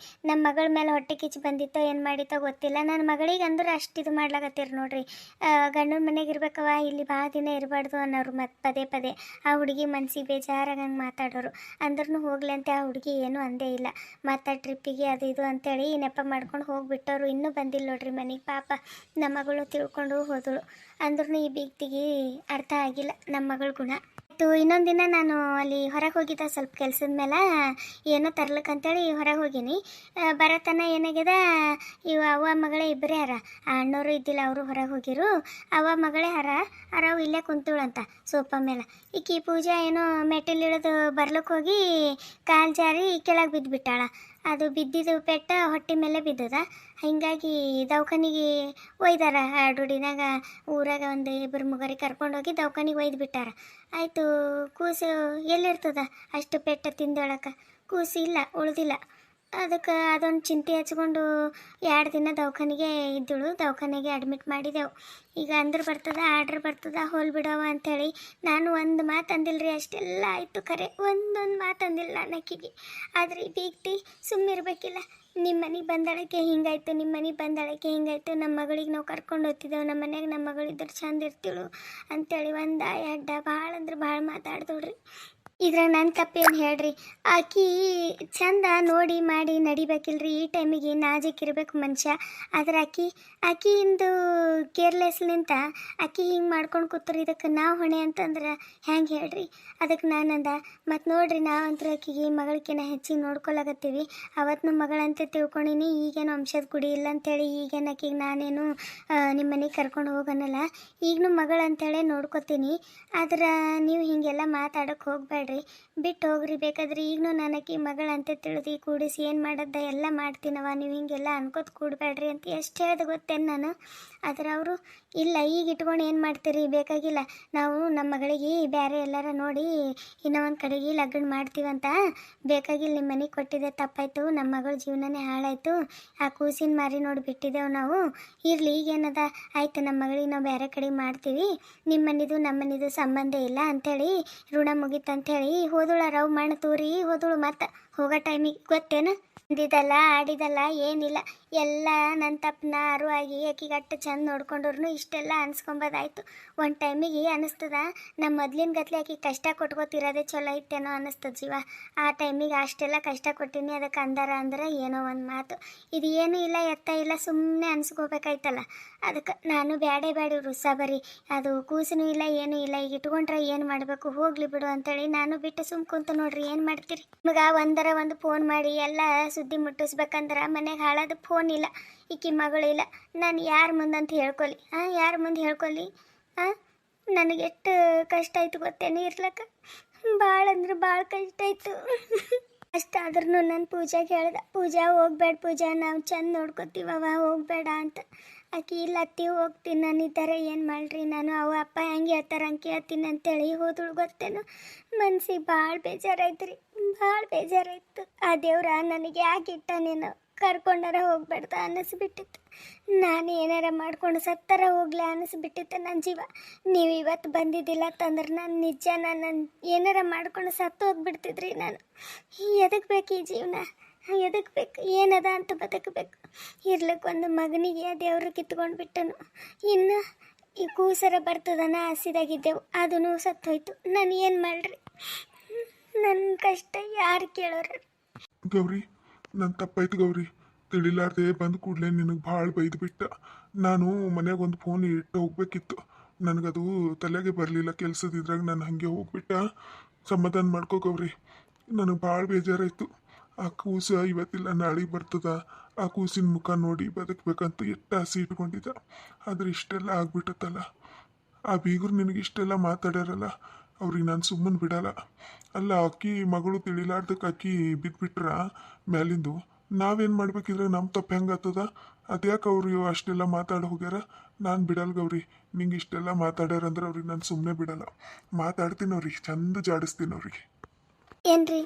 ನಮ್ಮ ಮಗಳ ಮೇಲೆ ಹೊಟ್ಟೆ ಕಿಚ್ಚು ಬಂದಿತ್ತೋ ಏನು ಮಾಡಿತ್ತೋ ಗೊತ್ತಿಲ್ಲ. ನನ್ನ ಮಗಳಿಗೆ ಅಂದ್ರೆ ಅಷ್ಟು ಇದು ಮಾಡ್ಲಾಗತ್ತೀರಿ ನೋಡ್ರಿ. ಗಂಡನ ಮನೆಗೆ ಇರ್ಬೇಕವ, ಇಲ್ಲಿ ಭಾಳ ದಿನ ಇರಬಾರ್ದು ಅನ್ನೋರು. ಮತ್ತು ಪದೇ ಆ ಹುಡುಗಿ ಮನ್ಸಿಗೆ ಬೇಜಾರಾಗಂಗೆ ಮಾತಾಡೋರು. ಅಂದ್ರೂ ಹೋಗ್ಲಿ ಅಂತ ಆ ಹುಡುಗಿ ಏನೂ ಅಂದೇ ಇಲ್ಲ. ಮತ್ತು ಟ್ರಿಪ್ಪಿಗೆ ಅದು ಇದು ಅಂತೇಳಿ ನೆಪ ಮಾಡ್ಕೊಂಡು ಹೋಗಿಬಿಟ್ಟವರು. ಇನ್ನೂ ಬಂದಿಲ್ಲ ನೋಡ್ರಿ ಮನೆಗೆ. ಪಾಪ ನಮ್ಮ ಮಗಳು ತಿಳ್ಕೊಂಡು ಹೋದಳು. ಅಂದ್ರೂ ಈ ಬೀಗ್ತಿಗೆ ಅರ್ಥ ಆಗಿಲ್ಲ ನಮ್ಮ ಮಗಳ ಗುಣ. ಇನ್ನೊಂದು ದಿನ ನಾನು ಅಲ್ಲಿ ಹೊರಗೆ ಹೋಗಿದ್ದೆ, ಸ್ವಲ್ಪ ಕೆಲಸದ ಮೇಲೆ ಏನೋ ತರ್ಲಿಕ್ಕಂತೇಳಿ ಹೊರಗೆ ಹೋಗೀನಿ. ಬರತನ ಏನಾಗ್ಯದ, ಇವು ಅವ್ವ ಮಗಳೇ ಇಬ್ಬರೇ ಹರ, ಆ ಅಣ್ಣವರು ಇದ್ದಿಲ್ಲ, ಅವರು ಹೊರಗೆ ಹೋಗಿರು. ಅವ್ವ ಮಗಳೇ ಹರವು ಇಲ್ಲೇ ಕುಂತುಳಂತ ಸೋಫಾ ಮೇಲೆ. ಈಕಿ ಪೂಜಾ ಏನೋ ಮೆಟ್ಟಿಲಿಳಿದು ಬರ್ಲಿಕ್ಕೆ ಹೋಗಿ ಕಾಲು ಜಾರಿ ಕೆಳಗೆ ಬಿದ್ದುಬಿಟ್ಟಾಳ. ಅದು ಬಿದ್ದಿದ್ದು ಪೆಟ್ಟ ಹೊಟ್ಟೆ ಮೇಲೆ ಬಿದ್ದದ. ಹೀಗಾಗಿ ದವಾಖಾನಿಗೆ ಒಯ್ದಾರ. ಡುಡಿನಾಗ ಊರಾಗ ಒಂದು ಇಬ್ಬರು ಮುಗರಿ ಕರ್ಕೊಂಡೋಗಿ ದವಾಖಾನಿಗೆ ಒಯ್ದು ಬಿಟ್ಟಾರ. ಆಯಿತು, ಕೂಸು ಎಲ್ಲಿರ್ತದ ಅಷ್ಟು ಪೆಟ್ಟ ತಿಂದೊಳಕ್ಕೆ, ಕೂಸು ಇಲ್ಲ, ಉಳ್ದಿಲ್ಲ. ಅದಕ್ಕೆ ಅದೊಂದು ಚಿಂತೆ ಹಚ್ಕೊಂಡು 2 ದಿನ ದವಾಖಾನಿಗೆ ಇದ್ದಳು. ದವಾಖಾನೆಗೆ ಅಡ್ಮಿಟ್ ಮಾಡಿದೆವು. ಈಗ ಆರ್ಡ್ರ್ ಬರ್ತದ ಹೋಲ್ ಬಿಡವ ಅಂಥೇಳಿ ನಾನು ಒಂದು ಮಾತು ಅಂದಿಲ್ಲ ರೀ. ಅಷ್ಟೆಲ್ಲ ಆಯಿತು, ಖರೆ ಒಂದೊಂದು ಮಾತು ಅಂದಿಲ್ಲ ನಾನು ಆಕಿಗೆ. ಆದರೆ ಈ ಬೀಗ್ತಿ ಸುಮ್ಮಿರ್ಬೇಕಿಲ್ಲ. ನಿಮ್ಮ ಮನೆಗೆ ಬಂದಾಳಕ್ಕೆ ಹಿಂಗಾಯ್ತು, ನಮ್ಮ ಮಗಳಿಗೆ ನಾವು ಕರ್ಕೊಂಡು ಹೋಗ್ತಿದ್ದೆವು, ನಮ್ಮ ಮನೆಯಾಗ ನಮ್ಮ ಮಗಳಿದ್ರೆ ಚಂದ ಇರ್ತಿಳು ಅಂಥೇಳಿ ಒಂದು ಅಡ್ಡ ಭಾಳ ಅಂದ್ರೆ ಭಾಳ ಮಾತಾಡ್ದೋಳ್ರಿ. ಇದ್ರಾಗ ನನ್ನ ತಪ್ಪೇನು ಹೇಳ್ರಿ, ಆಕಿ ಚಂದ ನೋಡಿ ಮಾಡಿ ನಡಿಬೇಕಿಲ್ರಿ. ಈ ಟೈಮಿಗೆ ನಾಜೂಕಿರ್ಬೇಕು ಮನುಷ್ಯ. ಆದ್ರೆ ಆಕಿಯಿಂದ ಕೇರ್ಲೆಸ್ಲಿಂತ ಆಕಿ ಹಿಂಗೆ ಮಾಡ್ಕೊಂಡು ಕೂತ್ರಿ. ಇದಕ್ಕೆ ನಾವು ಹೊಣೆ ಅಂತಂದ್ರೆ ಹೆಂಗೆ ಹೇಳ್ರಿ. ಅದಕ್ಕೆ ನಾನಂದ, ಮತ್ತು ನೋಡ್ರಿ ನಾವಂತೂ ಆಕಿಗೆ ಮಗಳಿಗಿನ ಹೆಚ್ಚಿಗೆ ನೋಡ್ಕೊಲಾಗತ್ತೀವಿ. ಅವತ್ತು ಮಗಳಂತೆ ತಿಳ್ಕೊಂಡಿನಿ, ಈಗೇನು ವಂಶದ ಗುಡಿ ಇಲ್ಲ ಅಂತೇಳಿ ಈಗೇನು ಆಕಿಗೆ ನಾನೇನು ನಿಮ್ಮ ಮನೆಗೆ ಕರ್ಕೊಂಡು ಹೋಗೋನಲ್ಲ, ಈಗಲೂ ಮಗಳಂತೇಳಿ ನೋಡ್ಕೊತೀನಿ. ಆದ್ರೆ ನೀವು ಹೀಗೆಲ್ಲ ಮಾತಾಡೋಕ್ಕೆ ಹೋಗಬೇಡ್ರಿ, ಬಿಟ್ಟು ಹೋಗ್ರಿ. ಬೇಕಾದ್ರೆ ಈಗಲೂ ನಾನು ಆಕಿ ಮಗಳಂತೆ ತಿಳಿದು ಕೂಡಿಸಿ ಏನು ಮಾಡೋದ ಎಲ್ಲ ಮಾಡ್ತೀನವ, ನೀವು ಹಿಂಗೆಲ್ಲ ಅನ್ಕೋತ ಕೂಡಬೇಡ್ರಿ ಅಂತ ಎಷ್ಟು ಹೇಳ್ದೆ ಗೊತ್ತೇನು ನಾನು. ಆದರೆ ಅವರು ಇಲ್ಲ, ಈಗ ಇಟ್ಕೊಂಡು ಏನು ಮಾಡ್ತೀರಿ, ಬೇಕಾಗಿಲ್ಲ, ನಾವು ನಮ್ಮ ಮಗಳಿಗೆ ಬೇರೆ ಎಲ್ಲಾರ ನೋಡಿ ಇನ್ನೂ ಒಂದು ಕಡೆಗೆ ಲಗ್ನ ಮಾಡ್ತೀವಂತ, ಬೇಕಾಗಿಲ್ಲ, ನಿಮ್ಮ ಮನೆಗೆ ಕೊಟ್ಟಿದ್ದೆ ತಪ್ಪಾಯಿತು, ನಮ್ಮ ಮಗಳ ಜೀವನನೇ ಹಾಳಾಯಿತು, ಆ ಕೂಸಿನ ಮಾರಿ ನೋಡಿ ಬಿಟ್ಟಿದ್ದೆವು ನಾವು. ಇರಲಿ, ಈಗೇನದ ಆಯಿತು, ನಮ್ಮ ಮಗಳಿಗೆ ನಾವು ಬೇರೆ ಕಡೆ ಮಾಡ್ತೀವಿ, ನಿಮ್ಮ ಮನೆದು ನಮ್ಮ ಮನೆದು ಸಂಬಂಧ ಇಲ್ಲ ಅಂಥೇಳಿ ಋಣ ಮುಗೀತಂಥೇಳಿ ಹೋದಳು. ರವ್ ಮಣ್ಣು ತೂರಿ ಹೋದಳು. ಮತ್ತು ಹೋಗೋ ಟೈಮಿಗೆ ಗೊತ್ತೇನು, ಅಂದಿದ್ದಲ್ಲ ಆಡಿದಲ್ಲ ಏನಿಲ್ಲ, ಎಲ್ಲ ನನ್ನ ತಪ್ಪನ ಅರುವಾಗಿ ಆಕಿಗೆ ಅಟ್ಟು ಚಂದ ನೋಡ್ಕೊಂಡ್ರು ಇಷ್ಟೆಲ್ಲ ಅನ್ಸ್ಕೊಂಬೋದಾಯ್ತು. ಒಂದು ಟೈಮಿಗೆ ಅನ್ನಿಸ್ತದ ನಮ್ಮ ಮೊದ್ಲಿನ ಗತ್ಲೆ ಆಕಿ ಕಷ್ಟ ಕೊಟ್ಕೋತಿರೋದೇ ಚಲೋ ಇತ್ತೇನೋ ಅನ್ನಿಸ್ತದ ಜೀವ. ಆ ಟೈಮಿಗೆ ಅಷ್ಟೆಲ್ಲ ಕಷ್ಟ ಕೊಟ್ಟಿನಿ, ಅದಕ್ಕೆ ಅಂದಾರ ಅಂದ್ರೆ ಏನೋ ಒಂದು ಮಾತು. ಇದು ಏನೂ ಇಲ್ಲ, ಎತ್ತ ಇಲ್ಲ, ಸುಮ್ಮನೆ ಅನ್ಸ್ಕೋಬೇಕಾಯ್ತಲ್ಲ. ಅದಕ್ಕೆ ನಾನು ಬ್ಯಾಡೇ ರುಸ ಬರೀ, ಅದು ಕೂಸನೂ ಇಲ್ಲ, ಏನೂ ಇಲ್ಲ, ಈಗ ಇಟ್ಕೊಂಡ್ರೆ ಏನು ಮಾಡಬೇಕು, ಹೋಗ್ಲಿ ಬಿಡು ಅಂತೇಳಿ ನಾನು ಬಿಟ್ಟು ಸುಮ್ ಕುಂತು ನೋಡ್ರಿ. ಏನು ಮಾಡ್ತೀರಿ, ನಿಮಗೆ ಒಂದು ಫೋನ್ ಮಾಡಿ ಎಲ್ಲ ಸುದ್ದಿ ಮುಟ್ಟಿಸ್ಬೇಕಂದ್ರೆ ಮನೆಗೆ ಹಾಳಾದ ಫೋನ್ ಇಲ್ಲ, ಈಕಿ ಮಗಳಿಲ್ಲ. ನಾನು ಯಾರ ಮುಂದಂತ ಹೇಳ್ಕೊಲಿ? ಯಾರ ಮುಂದೆ ಹೇಳ್ಕೊಲಿ? ನನಗೆ ಎಷ್ಟು ಕಷ್ಟ ಆಯ್ತು ಗೊತ್ತೇನೆ ಇರ್ಲಕ್ಕ. ಭಾಳ ಅಂದ್ರೆ ಭಾಳ ಕಷ್ಟ ಆಯ್ತು. ಅಷ್ಟಾದ್ರೂ ನಾನು ಪೂಜಾಗೆ ಹೇಳ್ದೆ, ಪೂಜಾ ಹೋಗ್ಬೇಡ ಪೂಜಾ, ನಾವು ಚಂದ ನೋಡ್ಕೊತೀವವ, ಹೋಗ್ಬೇಡ ಅಂತ. ಆಕಿ ಇಲ್ಲ ಅತ್ತಿ ಹೋಗ್ತೀನಿ ನಾನು, ಇದ್ದಾರೆ ಏನು ಮಾಡ್ರಿ ನಾನು, ಅವ ಅಪ್ಪ ಹೆಂಗೆ ಹೇಳ್ತಾರೆ ಹಂಗೆ ಹೇಳ್ತೀನಿ ಅಂತೇಳಿ ಹೋದಳು ಗೊತ್ತೇನು. ಮನ್ಸಿಗೆ ಭಾಳ ಬೇಜಾರಾಯ್ತು ರೀ, ಭಾಳ ಬೇಜಾರಾಯ್ತು. ಆ ದೇವ್ರ ನನಗೆ ಯಾಕೆ ಇಟ್ಟಾನೇನೋ, ಕರ್ಕೊಂಡಾರ ಹೋಗ್ಬೇಡ್ದ ಅನ್ನಿಸ್ಬಿಟ್ಟಿತ್ತು. ನಾನು ಏನಾರ ಮಾಡ್ಕೊಂಡು ಸತ್ತರ ಹೋಗ್ಲಾ ಅನ್ನಿಸ್ಬಿಟ್ಟಿತ್ತು ನನ್ನ ಜೀವ. ನೀವು ಇವತ್ತು ಬಂದಿದ್ದಿಲ್ಲ ತಂದ್ರೆ ನಾನು ನಿಜ ನಾನು ಏನಾರ ಮಾಡ್ಕೊಂಡು ಸತ್ತು ಹೋಗ್ಬಿಡ್ತಿದ್ರಿ ನಾನು. ಎದಕ್ಕೆ ಬೇಕು ಈ ಜೀವನ? ಎದಕ್ಕೆ ಬೇಕು? ಏನದ ಅಂತ ಬದುಕಬೇಕು. ಇರ್ಲಿಕ್ಕೆ ಒಂದು ಮಗನಿಗೆ ದೇವರು ಕಿತ್ಕೊಂಡು ಬಿಟ್ಟನು. ಇನ್ನು ಈ ಕೂಸರ ಬರ್ತದನ ಆಸಿದಾಗಿದ್ದೆವು, ಅದೂ ಸತ್ತೋಯ್ತು. ನಾನು ಏನು ಮಾಡ್ರಿ? ನನ್ನ ಕಷ್ಟ ಯಾರು ಕೇಳೋರು? ಗೌರಿ, ನನ್ನ ತಪ್ಪಾಯ್ತು ಗೌರಿ. ತಿಳಿಲಾರ್ದೆ ಬಂದ ಕೂಡಲೇ ನಿನಗೆ ಭಾಳ ಬೈದು ಬಿಟ್ಟ. ನಾನು ಮನ್ಯಾಗ ಒಂದು ಫೋನ್ ಇಟ್ಟು ಹೋಗ್ಬೇಕಿತ್ತು, ನನಗದು ತಲೆಗೆ ಬರಲಿಲ್ಲ. ಕೆಲಸದಿದ್ರಾಗ ನಾನು ಹಾಗೆ ಹೋಗ್ಬಿಟ್ಟ. ಸಮಾಧಾನ ಮಾಡ್ಕೋ ಗೌರಿ, ನನಗೆ ಭಾಳ ಬೇಜಾರಾಯಿತು. ಆ ಕೂಸ ಇವತ್ತಿಲ್ಲ ನಾಳೆಗೆ ಬರ್ತದ. ಆ ಕೂಸಿನ ಮುಖ ನೋಡಿ ಬದುಕಬೇಕಂತ ಎಷ್ಟು ಆಸೆ ಇಟ್ಕೊಂಡಿದ್ದ, ಆದ್ರೆ ಇಷ್ಟೆಲ್ಲ ಆಗ್ಬಿಟ್ಟತ್ತಲ್ಲ. ಆ ಬೀಗರು ನಿನಗೆ ಇಷ್ಟೆಲ್ಲ ಮಾತಾಡ್ಯಾರಲ್ಲ, ಅವ್ರಿಗೆ ನಾನು ಸುಮ್ಮನೆ ಬಿಡಲ್ಲ. ಅಲ್ಲ, ಅಕ್ಕಿ ಮಗಳು ತಿಳಿಲಾರ್ದಕ್ಕೆ ಅಕ್ಕಿ ಬಿದ್ದುಬಿಟ್ರ ಮ್ಯಾಲಿಂದು, ನಾವೇನು ಮಾಡ್ಬೇಕಿದ್ರೆ ನಮ್ಮ ತಪ್ಪು ಹೆಂಗಾಗ್ತದ? ಅದ್ಯಾಕೆ ಅವ್ರು ಅಷ್ಟೆಲ್ಲ ಮಾತಾಡಿ ಹೋಗ್ಯಾರ? ನಾನು ಬಿಡಲ್ಲ ಗೌರಿ. ನಿಂಗೆ ಇಷ್ಟೆಲ್ಲ ಮಾತಾಡ್ಯಾರಂದ್ರೆ ಅವ್ರಿಗೆ ನಾನು ಸುಮ್ಮನೆ ಬಿಡಲ್ಲ. ಮಾತಾಡ್ತೀನಿ ಅವ್ರಿಗೆ, ಚಂದ ಜಾಡಿಸ್ತೀನಿ ಅವ್ರಿಗೆ. ಏನ್ರಿ,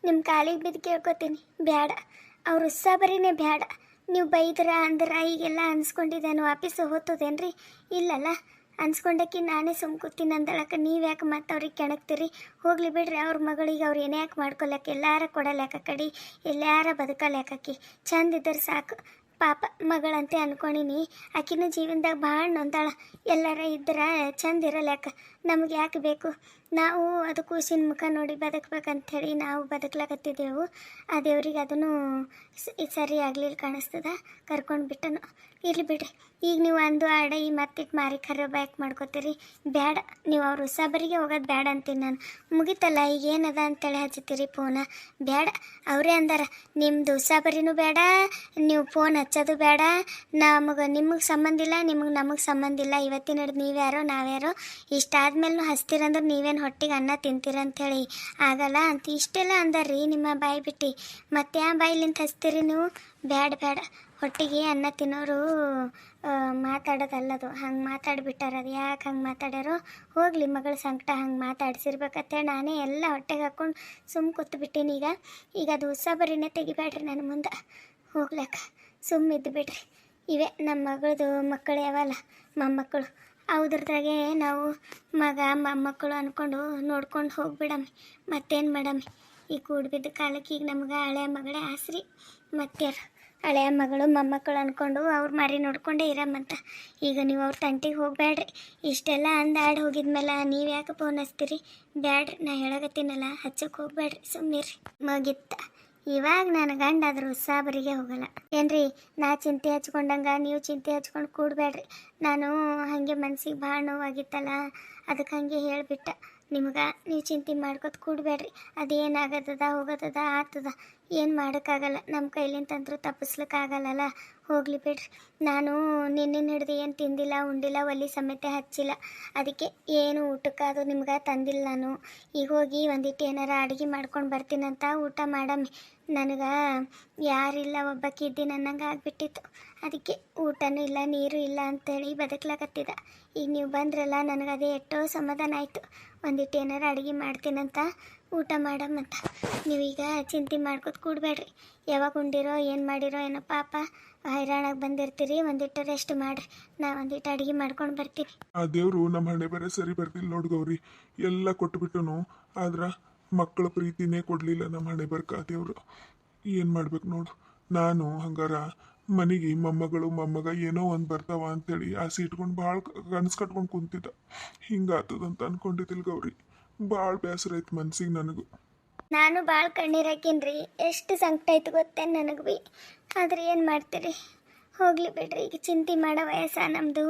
ನಿಮ್ಮ ಕಾಲಿಗೆ ಬಿದ್ದು ಕೇಳ್ಕೊತೀನಿ, ಬೇಡ. ಅವ್ರು ಉತ್ಸಾಬರಿನೇ ಬೇಡ. ನೀವು ಬೈದ್ರ ಅಂದ್ರೆ ಈಗೆಲ್ಲ ಅನ್ಸ್ಕೊಂಡಿದ್ದೇನು ವಾಪಸ್ ಹೋಗ್ತದೇನ್ರಿ? ಇಲ್ಲಲ್ಲ, ಅನ್ಸ್ಕೊಂಡಕ್ಕಿ ನಾನೇ ಸುಮ್ಕೂತೀನಿ ಅಂದಳಕ್ಕೆ ನೀವು ಯಾಕೆ ಮತ್ತೆ ಅವ್ರಿಗೆ ಕೆಣಕ್ತೀರಿ? ಹೋಗ್ಲಿ ಬಿಡ್ರಿ, ಅವ್ರ ಮಗಳಿಗೆ ಅವ್ರು ಏನೇ ಯಾಕೆ ಮಾಡ್ಕೊಳಕ್ಕೆ, ಎಲ್ಲಾರ ಕೊಡಲ್ಯಾಕ ಕಡಿ, ಎಲ್ಲಾರ ಬದುಕಲ್ಯಾಕಿ ಚಂದ ಇದ್ರೆ ಸಾಕು. ಪಾಪ ಮಗಳಂತೆ ಅನ್ಕೊಂಡಿನಿ, ಆಕಿನ ಜೀವನದಾಗ ಭಾಳ ನೊಂದಾಳ. ಎಲ್ಲರ ಇದ್ರೆ ಚಂದ ಇರಲ್ಯಾಕ, ನಮ್ಗೆ ಯಾಕೆ ಬೇಕು? ನಾವು ಅದು ಕೂಸಿನ ಮುಖ ನೋಡಿ ಬದುಕ್ಬೇಕಂಥೇಳಿ ನಾವು ಬದುಕ್ಲಾಕತ್ತಿದ್ದೆವು. ಆ ದೇವ್ರಿಗೆ ಅದನ್ನು ಸರಿ ಆಗಲಿಲ್ಲ ಕಾಣಿಸ್ತದ, ಕರ್ಕೊಂಡು ಬಿಟ್ಟನು. ಇರಲಿ ಬಿಡ್ರಿ, ಈಗ ನೀವು ಅಂದು ಆಡ ಈ ಮತ್ತಿಟ್ಟು ಮಾರಿ ಖರಾಬ್ ಯಾಕೆ ಮಾಡ್ಕೋತೀರಿ? ಬೇಡ, ನೀವು ಅವ್ರ ಉಸಾಬರಿಗೆ ಹೋಗೋದು ಬೇಡ ಅಂತೀನಿ ನಾನು. ಮುಗಿತಲ್ಲ, ಈಗ ಏನದ ಅಂತೇಳಿ ಹಚ್ಚುತ್ತೀರಿ ಫೋನ? ಬೇಡ, ಅವರೇ ಅಂದಾರ ನಿಮ್ಮದು ಉಸಾಬರಿನೂ ಬೇಡ, ನೀವು ಫೋನ್ ಹಚ್ಚೋದು ಬೇಡ, ನಿಮಗೆ ಸಂಬಂಧ ಇಲ್ಲ, ನಮಗೆ ಸಂಬಂಧ ಇಲ್ಲ. ಇವತ್ತಿನ ಹಿಡ್ದು ನೀವ್ಯಾರೋ ನಾವ್ಯಾರೋ, ಇಷ್ಟಾದ್ಮೇಲೆ ಹಚ್ತೀರಂದ್ರೆ ನೀವೇನು ಹೊಟ್ಟಿಗೆ ಅನ್ನ ತಿಂತೀರಂಥೇಳಿ ಆಗಲ್ಲ ಅಂತ ಇಷ್ಟೆಲ್ಲ ಅಂದಾರ್ರಿ ನಿಮ್ಮ ಬಾಯಿ ಬಿಟ್ಟು. ಮತ್ತೆ ಯಾವ ಬಾಯಿಲಿಂತ ಹಚ್ತೀರಿ ನೀವು? ಬೇಡ ಬೇಡ, ಹೊಟ್ಟಿಗೆ ಅನ್ನ ತಿನ್ನೋರು ಮಾತಾಡೋದಲ್ಲದು. ಹಂಗೆ ಮಾತಾಡ್ಬಿಟ್ಟಾರ, ಅದು ಯಾಕೆ ಹಂಗೆ ಮಾತಾಡ್ಯಾರೋ? ಹೋಗಲಿ, ಮಗಳ ಸಂಕಟ ಹಂಗೆ ಮಾತಾಡ್ಸಿರ್ಬೇಕಂತೇಳಿ ನಾನೇ ಎಲ್ಲ ಹೊಟ್ಟೆಗೆ ಹಾಕ್ಕೊಂಡು ಕೂತ್ಬಿಟ್ಟೀನಿ. ಈಗ ಅದು ಉಸಾಬರಿನೇ ತೆಗಿಬೇಡ್ರಿ ನನ್ನ ಮುಂದೆ, ಹೋಗ್ಲಕ್ಕ ಸುಮ್ಮಿದ್ದು ಬಿಡ್ರಿ. ಇವೇ ನಮ್ಮ ಮಗಳದು ಮಕ್ಕಳು ಯಾವಲ್ಲ, ಮೊಮ್ಮಕ್ಕಳು, ಅವ್ರದ್ರಾಗೆ ನಾವು ಮಗ ಮೊಮ್ಮಕ್ಕಳು ಅಂದ್ಕೊಂಡು ನೋಡ್ಕೊಂಡು ಹೋಗ್ಬಿಡಮ್ಮಿ. ಮತ್ತೇನು ಮಾಡಮ್ಮಿ? ಈ ಕೂಡ್ಬಿದ್ದ ಕಾಲಕ್ಕೆ ಈಗ ನಮ್ಗೆ ಹಳೆಯ ಮಗಳೇ ಆಸ್ರಿ. ಮತ್ತಾರು ಹಳೆಯ ಮಗಳು ಮೊಮ್ಮಕ್ಕಳು ಅಂದ್ಕೊಂಡು ಅವ್ರ ಮರಿ ನೋಡ್ಕೊಂಡೇ ಇರಮ್ಮಂತ. ಈಗ ನೀವು ಅವ್ರ ತಂಟಿಗೆ ಹೋಗಬೇಡ್ರಿ. ಇಷ್ಟೆಲ್ಲ ಅಂದಾಡಿ ಹೋಗಿದ್ಮೇಲೆ ನೀವು ಯಾಕೆ ಫೋನ್ ಹಚ್ತೀರಿ? ಬ್ಯಾಡ್ರಿ, ನಾ ಹೇಳಕತ್ತೀನಲ್ಲ, ಹಚ್ಚಕ್ಕೆ ಹೋಗ್ಬೇಡ್ರಿ, ಸುಮ್ಮನಿರ್ರಿ. ಮುಗಿತ್ತ. ಇವಾಗ ನನ್ನ ಗಂಡ ಆದ್ರೂ ಉಸಾಬರಿಗೆ ಹೋಗಲ್ಲ ಏನ್ರಿ? ನಾ ಚಿಂತೆ ಹಚ್ಕೊಂಡಂಗೆ ನೀವು ಚಿಂತೆ ಹಚ್ಕೊಂಡು ಕೂಡಬೇಡ್ರಿ. ನಾನು ಹಾಗೆ ಮನ್ಸಿಗೆ ಭಾಳ ನೋವಾಗಿತ್ತಲ್ಲ, ಅದಕ್ಕೆ ಹಾಗೆ ಹೇಳಿಬಿಟ್ಟ ನಿಮ್ಗೆ. ನೀವು ಚಿಂತೆ ಮಾಡ್ಕೊತ ಕೂಡಬೇಡ್ರಿ. ಅದೇನಾಗತ್ತದ ಹೋಗತ್ತದ ಆಗ್ತದ, ಏನು ಮಾಡೋಕ್ಕಾಗಲ್ಲ, ನಮ್ಮ ಕೈಲಿಂತಂದ್ರೂ ತಪ್ಪಿಸ್ಲಿಕ್ಕಾಗಲ್ಲಲ್ಲ. ಹೋಗಲಿ ಬಿಡ್ರಿ. ನಾನು ನಿನ್ನಿನ ಹಿಡ್ದು ಏನು ತಿಂದಿಲ್ಲ, ಉಂಡಿಲ್ಲ, ಒಲಿ ಸಮೇತ ಹಚ್ಚಿಲ್ಲ. ಅದಕ್ಕೆ ಏನು ಊಟಕ್ಕಾದು ನಿಮ್ಗೆ ತಂದಿಲ್ಲ ನಾನು. ಈಗ ಹೋಗಿ ಒಂದಿಟ್ಟು ಏನಾರ ಅಡುಗೆ ಮಾಡ್ಕೊಂಡು ಬರ್ತೀನಂತ ಊಟ ಮಾಡಮ್ಮಿ. ನನಗೆ ಯಾರಿಲ್ಲ, ಒಬ್ಬಾಕಿ ಇದ್ದೀನಿ ಅನ್ನಂಗೆ ಆಗ್ಬಿಟ್ಟಿತ್ತು. ಅದಕ್ಕೆ ಊಟನೂ ಇಲ್ಲ, ನೀರು ಇಲ್ಲ ಅಂತೇಳಿ ಬದುಕ್ಲಾಕತ್ತಿದ. ಈಗ ನೀವು ಬಂದ್ರಲ್ಲ, ನನಗದೇ ಎಷ್ಟೋ ಸಮಾಧಾನ ಆಯಿತು. ಒಂದಿಟ್ಟು ಏನಾರ ಅಡುಗೆ ಮಾಡ್ತೀನಂತ ಊಟ ಮಾಡಮ್ಮಂತ. ನೀವೀಗ ಚಿಂತೆ ಮಾಡ್ಕೊತ ಕೂಡಬೇಡ್ರಿ. ಯಾವಾಗ ಉಂಡಿರೋ ಏನು ಮಾಡಿರೋ ಏನೋ ಪಾಪ, ಹೈರಾಣಾಗಿ ಬಂದಿರ್ತೀರಿ. ಒಂದಿಟ್ಟು ರೆಸ್ಟ್ ಮಾಡಿರಿ, ನಾ ಒಂದಿಟ್ಟು ಅಡುಗೆ ಮಾಡ್ಕೊಂಡು ಬರ್ತೀನಿ. ಆ ದೇವರು ನಮ್ಮ ಹಣೆ ಬರೆ ಸರಿ ಬರ್ತಿಲ್ಲ ನೋಡಿ ಗೌರಿ. ಎಲ್ಲ ಕೊಟ್ಬಿಟ್ಟನು, ಆದ್ರೆ ಮಕ್ಕಳ ಪ್ರೀತಿನೇ ಕೊಡಲಿಲ್ಲ ನಮ್ಮ ಹಣೆ ಬರ್ಕ ಆ ದೇವರು. ಏನು ಮಾಡ್ಬೇಕು ನೋಡು. ನಾನು ಹಂಗಾರ ಮನೆಗೆ ಮೊಮ್ಮಗಳು ಮೊಮ್ಮಗ ಏನೋ ಒಂದು ಬರ್ತಾವ ಅಂತೇಳಿ ಆಸೆ ಇಟ್ಕೊಂಡು ಭಾಳ ಕನಸು ಕಟ್ಕೊಂಡು ಕುಂತಿದ್ದ. ಹಿಂಗಾಗ್ತದಂತ ಅನ್ಕೊಂಡಿದ್ದಿಲ್ಲ ಗೌರಿ. ಭಾಳ ಬೇಸರ ಐತೆ ಮನ್ಸಿಗೆ ನನಗೂ. ನಾನು ಭಾಳ ಕಣ್ಣೀರು ಹಾಕೀನ್ರಿ, ಎಷ್ಟು ಸಂಕಟ ಆಯ್ತು ಗೊತ್ತೇ ನನಗೆ ಭೀ. ಆದರೆ ಏನು ಮಾಡ್ತೀರಿ? ಹೋಗ್ಲಿ ಬಿಡ್ರಿ, ಈಗ ಚಿಂತೆ ಮಾಡೋ ವಯಸ್ಸ ನಮ್ಮದು.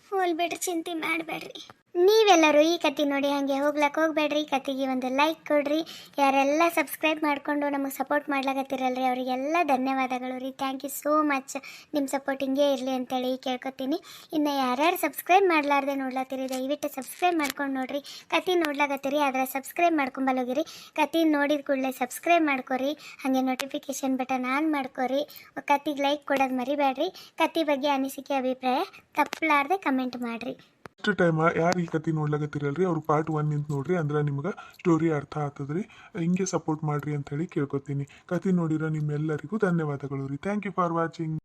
ಹೋಲ್ ಬಿಡ್ರಿ, ಚಿಂತೆ ಮಾಡಬೇಡ್ರಿ. ನೀವೆಲ್ಲರೂ ಈ ಕತೆ ನೋಡಿ ಹಾಗೆ ಹೋಗ್ಲಕ್ಕೆ ಹೋಗ್ಬೇಡ್ರಿ. ಕತೆಗೆ ಒಂದು ಲೈಕ್ ಕೊಡ್ರಿ. ಯಾರೆಲ್ಲ ಸಬ್ಸ್ಕ್ರೈಬ್ ಮಾಡಿಕೊಂಡು ನಮಗೆ ಸಪೋರ್ಟ್ ಮಾಡ್ಲಾಕತ್ತಿರಲ್ರಿ ಅವರಿಗೆಲ್ಲ ಧನ್ಯವಾದಗಳು ರೀ. Thank you so much. ನಿಮ್ಮ ಸಪೋರ್ಟ್ ಹಿಂಗೆ ಇರಲಿ ಅಂತೇಳಿ ಕೇಳ್ಕೊತೀನಿ. ಇನ್ನು ಯಾರ್ಯಾರು ಸಬ್ಸ್ಕ್ರೈಬ್ ಮಾಡಲಾರ್ದೆ ನೋಡ್ಲತ್ತೀರಿ ದಯವಿಟ್ಟು ಸಬ್ಸ್ಕ್ರೈಬ್ ಮಾಡ್ಕೊಂಡು ನೋಡ್ರಿ. ಕತೆ ನೋಡ್ಲಾಕತ್ತೀರಿ ಆದರೆ ಸಬ್ಸ್ಕ್ರೈಬ್ ಮಾಡ್ಕೊಂಬಲ್ಲೋಗಿರಿ. ಕತೆ ನೋಡಿದ ಕೂಡಲೇ ಸಬ್ಸ್ಕ್ರೈಬ್ ಮಾಡ್ಕೊರಿ. ಹಾಗೆ ನೋಟಿಫಿಕೇಷನ್ ಬಟನ್ ಆನ್ ಮಾಡ್ಕೊರಿ. ಕತೆಗೆ ಲೈಕ್ ಕೊಡೋದು ಮರಿಬೇಡ್ರಿ. ಕತೆ ಬಗ್ಗೆ ಅನಿಸಿಕೆ ಅಭಿಪ್ರಾಯ ತಪ್ಪಲಾರ್ದೆ ಕಮೆಂಟ್ ಮಾಡಿರಿ. ಫಸ್ಟ್ ಟೈಮ್ ಯಾರು ಈ ಕತೆ ನೋಡ್ಲಾಕತ್ತಿರಲ್ರಿ ಅವ್ರು ಪಾರ್ಟ್ 1 ನಿಂತ ನೋಡ್ರಿ, ಅಂದ್ರೆ ನಿಮ್ಗೆ ಸ್ಟೋರಿ ಅರ್ಥ ಆಗ್ತದ್ರಿ. ಹಿಂಗೆ ಸಪೋರ್ಟ್ ಮಾಡ್ರಿ ಅಂತ ಹೇಳಿ ಕೇಳ್ಕೊತೀನಿ. ಕತೆ ನೋಡಿರೋ ನಿಮ್ಮೆಲ್ಲರಿಗೂ ಧನ್ಯವಾದಗಳು ರೀ. Thank you for watching.